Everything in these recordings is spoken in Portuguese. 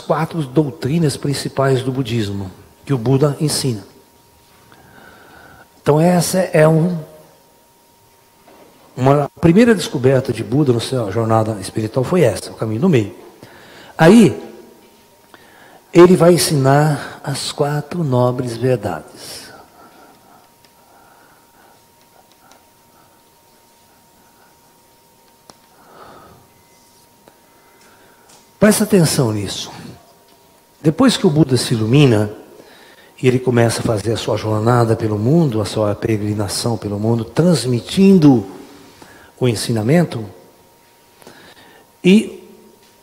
4 doutrinas principais do budismo, que o Buda ensina. Então essa é uma primeira descoberta de Buda na sua jornada espiritual foi essa, o caminho do meio. Aí, ele vai ensinar as 4 nobres verdades. Presta atenção nisso. Depois que o Buda se ilumina, e ele começa a fazer a sua jornada pelo mundo, a sua peregrinação pelo mundo, transmitindo o ensinamento, e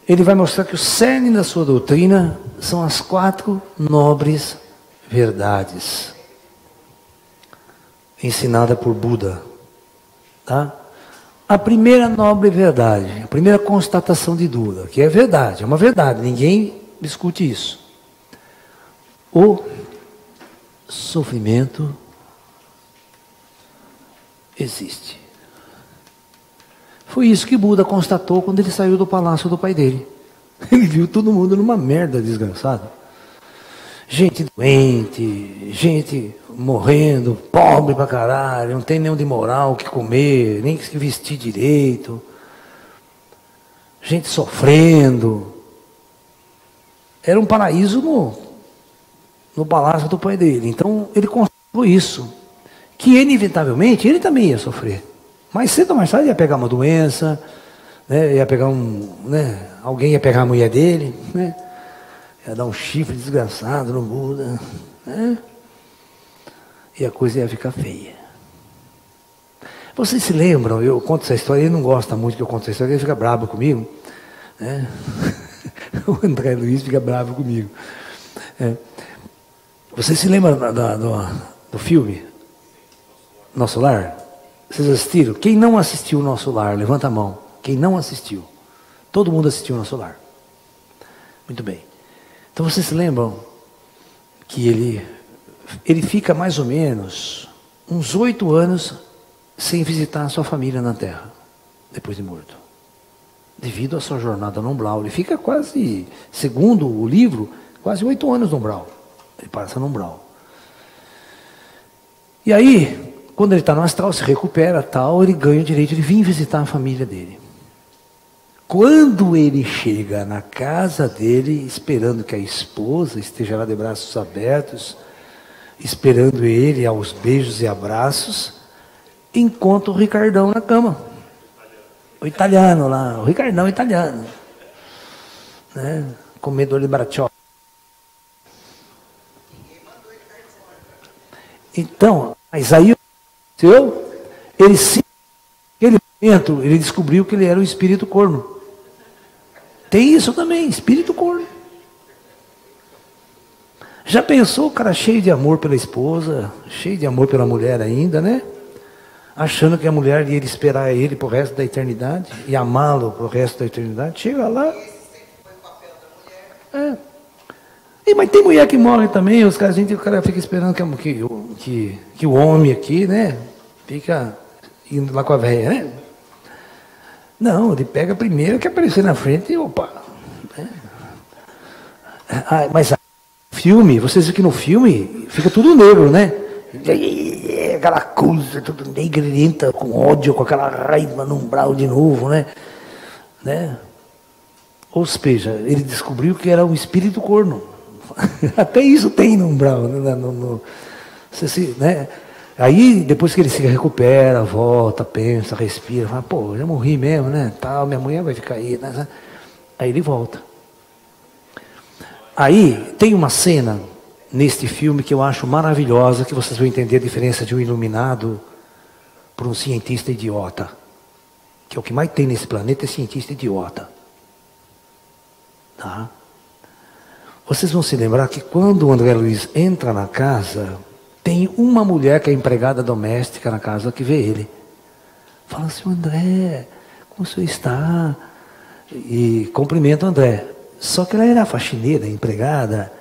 ele vai mostrar que o cerne da sua doutrina são as 4 nobres verdades, ensinada por Buda. Tá? A primeira nobre verdade, a primeira constatação de Buda, que é verdade, é uma verdade, ninguém discute isso. O sofrimento existe. Foi isso que Buda constatou quando ele saiu do palácio do pai dele. Ele viu todo mundo numa merda desgraçada. Gente doente, gente morrendo, pobre pra caralho, não tem nem de moral o que comer, nem que se vestir direito. Gente sofrendo. Era um paraíso no palácio do pai dele. Então ele constatou isso. Que inevitavelmente ele também ia sofrer. Mais cedo ou mais tarde ia pegar uma doença, né, ia pegar alguém ia pegar a mulher dele, né, ia dar um chifre desgraçado no Buda, né, e a coisa ia ficar feia. Vocês se lembram, eu conto essa história, ele não gosta muito que eu conte essa história, ele fica bravo comigo, né? O André Luiz fica bravo comigo. Vocês se lembram do filme Nosso Lar? Vocês assistiram? Quem não assistiu o Nosso Lar, levanta a mão. Quem não assistiu? Todo mundo assistiu o Nosso Lar. Muito bem. Então vocês se lembram que ele fica mais ou menos uns 8 anos sem visitar a sua família na Terra, depois de morto. Devido à sua jornada no umbral. Ele fica quase, segundo o livro, quase 8 anos no umbral. Ele passa no umbral. E aí, quando ele está no astral, se recupera, tal, ele ganha o direito de vir visitar a família dele. Quando ele chega na casa dele, esperando que a esposa esteja lá de braços abertos, esperando ele aos beijos e abraços, encontra o Ricardão na cama. O italiano lá, o Ricardão italiano. Né? Comedor de braccioli. Então, mas aí naquele momento, ele descobriu que ele era um espírito corno. Tem isso também, espírito corno. Já pensou o cara cheio de amor pela esposa, cheio de amor pela mulher ainda, né? Achando que a mulher ia esperar ele pro resto da eternidade e amá-lo pro resto da eternidade. Chega lá. Mas tem mulher que morre também, o cara fica esperando que o homem aqui, né? Fica indo lá com a velha, né? Não, ele pega primeiro que aparecer na frente e opa. Né? Mas no filme, vocês viram que no filme fica tudo negro, né? Aquela coisa, tudo negrenta, com ódio, com aquela raiva no umbral de novo, né? Ou seja, ele descobriu que era um espírito corno. Até isso tem no umbral, né? Aí, depois que ele se recupera, volta, pensa, respira, fala, pô, já morri mesmo, né? Tal, minha mulher vai ficar aí, né? Aí ele volta. Aí, tem uma cena neste filme que eu acho maravilhosa, que vocês vão entender a diferença de um iluminado para um cientista idiota. Que é o que mais tem nesse planeta, é cientista idiota. Tá? Vocês vão se lembrar que quando o André Luiz entra na casa, tem uma mulher que é empregada doméstica na casa que vê ele. Fala assim, André, como o senhor está? E cumprimenta o André. Só que ela era faxineira, empregada,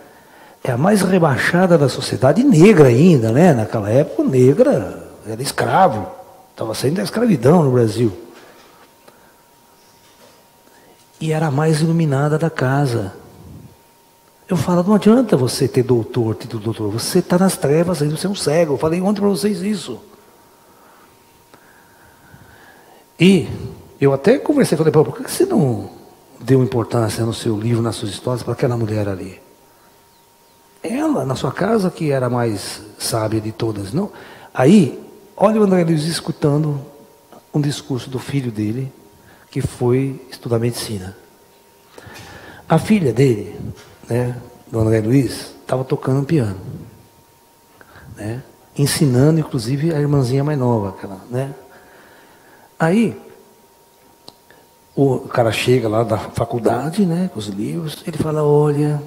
é a mais rebaixada da sociedade, negra ainda, né? Naquela época, negra era escravo. Estava saindo da escravidão no Brasil. E era a mais iluminada da casa. Eu falo, não adianta você ter doutor, título doutor. Você está nas trevas ainda, você é um cego. Eu falei ontem para vocês isso. E eu até conversei, falei, por que você não deu importância no seu livro, nas suas histórias, para aquela mulher ali? Ela, na sua casa, que era a mais sábia de todas, não? Aí, olha o André Luiz escutando um discurso do filho dele, que foi estudar medicina. A filha dele, né, do André Luiz, estava tocando piano, né, ensinando, inclusive, a irmãzinha mais nova, aquela, né? Aí, o cara chega lá da faculdade, né, com os livros, ele fala, olha,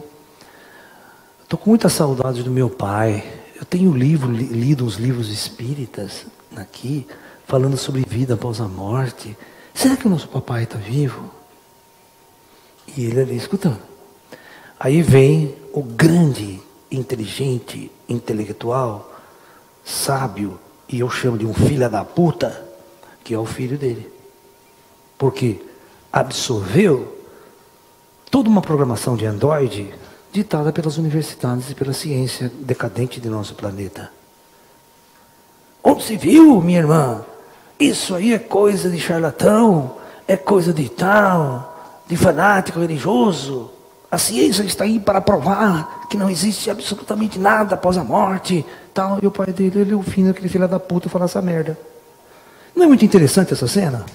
estou com muita saudade do meu pai, eu tenho lido uns livros espíritas aqui, falando sobre vida após a morte, será que o nosso papai está vivo? E ele ali escutando. Aí vem o grande, inteligente, intelectual, sábio, e eu chamo de um filho da puta, que é o filho dele. Porque absorveu toda uma programação de Android ditada pelas universidades e pela ciência decadente de nosso planeta. Onde se viu, minha irmã? Isso aí é coisa de charlatão, é coisa de tal, de fanático religioso. A ciência está aí para provar que não existe absolutamente nada após a morte. Tal. E o pai dele, ele ouvindo aquele filho da puta falar essa merda. Não é muito interessante essa cena?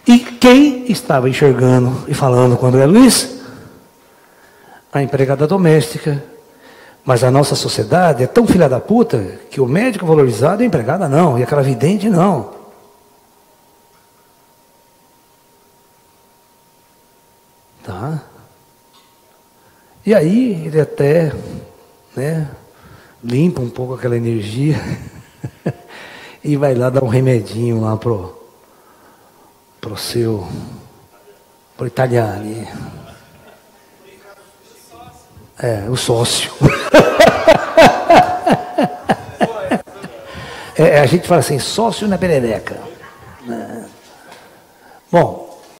E quem estava enxergando e falando com o André Luiz? A empregada doméstica. Mas a nossa sociedade é tão filha da puta que o médico valorizado é a empregada não, e aquela vidente não. Tá? E aí ele até, né, limpa um pouco aquela energia e vai lá dar um remedinho lá pro italiano. É, o sócio. A gente fala assim, sócio na perereca. Bom,